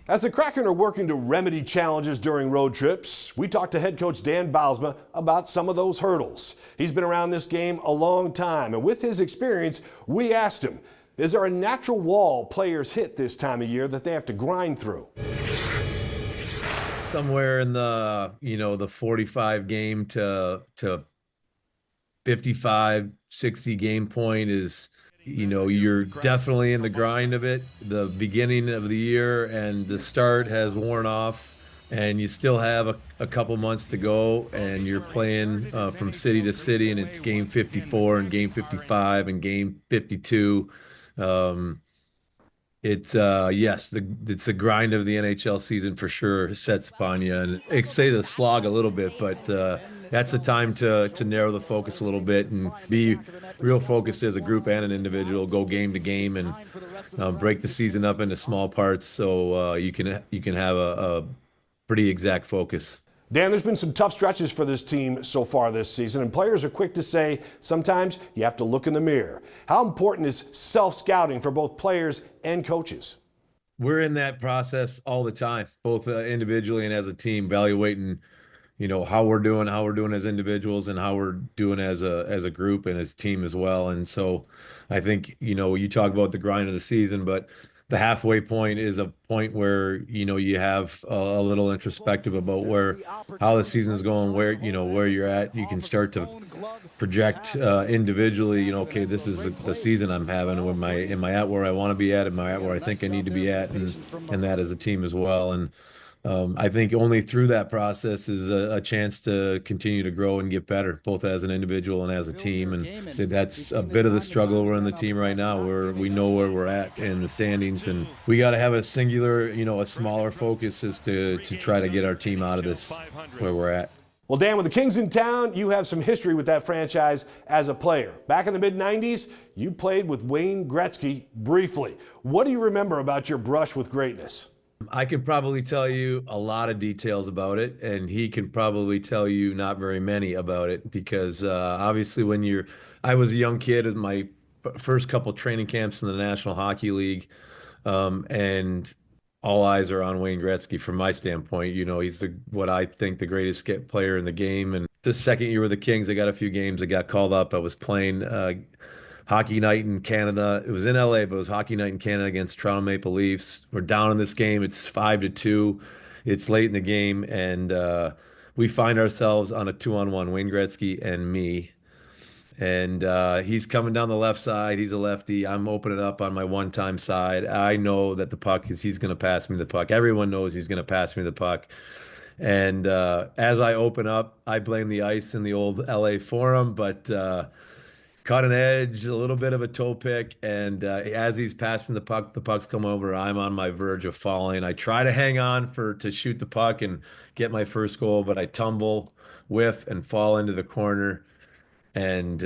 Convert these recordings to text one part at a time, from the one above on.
As the Kraken are working to remedy challenges during road trips, we talked to head coach Dan Bylsma about some of those hurdles. He's been around this game a long time, and with his experience, we asked him, is there a natural wall players hit this time of year that they have to grind through? Somewhere in the 45 game to 55, 60 game point is, you're definitely in the grind of it. The beginning of the year and the start has worn off, and you still have a couple months to go, and you're playing from city to city, and it's game 54 and game 55 and game 52. Um, it's yes, it's a grind of the NHL season for sure sets upon you, and it's say the slog a little bit, but that's the time to narrow the focus a little bit and be real focused as a group and an individual. Go game to game and break the season up into small parts so you can have a pretty exact focus. Dan, there's been some tough stretches for this team so far this season, and players are quick to say sometimes you have to look in the mirror. How important is self-scouting for both players and coaches? We're in that process all the time, both individually and as a team, evaluating, how we're doing as individuals and how we're doing as a group and as a team as well. And so I think, you talk about the grind of the season, but the halfway point is a point where, you have a little introspective about how the season is going, where you're at. You can start to project individually, okay, this is the season I'm having. Am I at where I want to be at? Am I at where I think I need to be at? And that as a team as well. And I think only through that process is a chance to continue to grow and get better, both as an individual and as a team. And so that's a bit of the struggle we're in the team right now, where we know where we're at in the standings, and we got to have a singular, a smaller focus is to try to get our team out of this where we're at. Well, Dan, with the Kings in town, you have some history with that franchise as a player. Back in the mid-90s, you played with Wayne Gretzky briefly. What do you remember about your brush with greatness? I can probably tell you a lot of details about it, and he can probably tell you not very many about it because obviously I was a young kid in my first couple training camps in the National Hockey League, and all eyes are on Wayne Gretzky from my standpoint. He's what I think the greatest player in the game. And the second year with the Kings, I got a few games. I got called up. I was playing hockey night in Canada. It was in LA, but it was hockey night in Canada against Toronto Maple Leafs. We're down in this game. It's 5-2. It's late in the game, and we find ourselves on a 2-on-1, Wayne Gretzky and me. And he's coming down the left side. He's a lefty. I'm opening up on my one-time side. I know that he's going to pass me the puck. Everyone knows he's going to pass me the puck. And as I open up, I blame the ice in the old LA Forum, but caught an edge, a little bit of a toe pick, and as he's passing the puck's come over. I'm on my verge of falling. I try to hang on to shoot the puck and get my first goal, but I tumble, whiff, and fall into the corner. And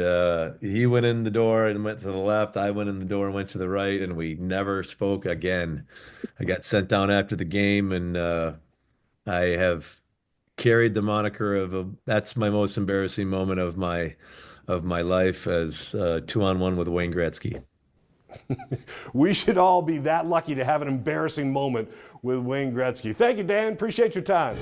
he went in the door and went to the left. I went in the door and went to the right, and we never spoke again. I got sent down after the game, and I have carried the moniker of that's my most embarrassing moment of my life as 2-on-1 with Wayne Gretzky. We should all be that lucky to have an embarrassing moment with Wayne Gretzky. Thank you, Dan. Appreciate your time.